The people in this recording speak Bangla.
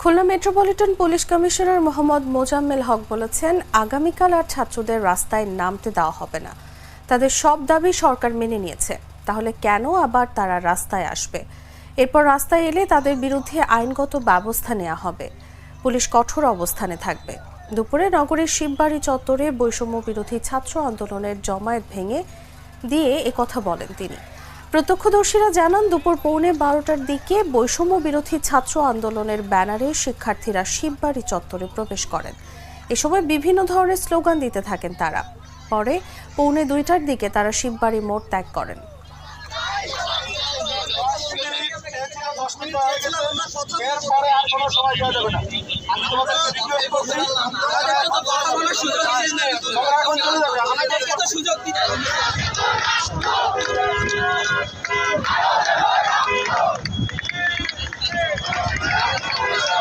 Khulna metropolitan police commissioner Mohammad Mozammel Haque বলেছেন, আগামীকাল আর ছাত্রদের রাস্তায় নামতে দেওয়া হবে না। তাদের সব দাবি সরকার মেনে নিয়েছে, তাহলে কেন আবার তারা রাস্তায় আসবে? এরপর রাস্তায় এলে তাদের বিরুদ্ধে আইনগত ব্যবস্থা নেওয়া হবে। পুলিশ কঠোর অবস্থানে থাকবে। দুপুরে নগরীর শিববাড়ি চত্বরে বৈষম্য বিরোধী ছাত্র আন্দোলনের জমায়েত ভেঙে দিয়ে একথা বলেন তিনি। প্রত্যক্ষদর্শীরা জানান, দুপুর 12:15টার দিকে বৈষম্য বিরোধী ছাত্র আন্দোলনের ব্যানারে শিক্ষার্থীরা শিববাড়ি চত্বরে প্রবেশ করেন। এ সময় বিভিন্ন ধরনের স্লোগান দিতে থাকেন তারা। পরে 1:45টার দিকে তারা শিববাড়ি মোড় ত্যাগ করেন। সুযোগ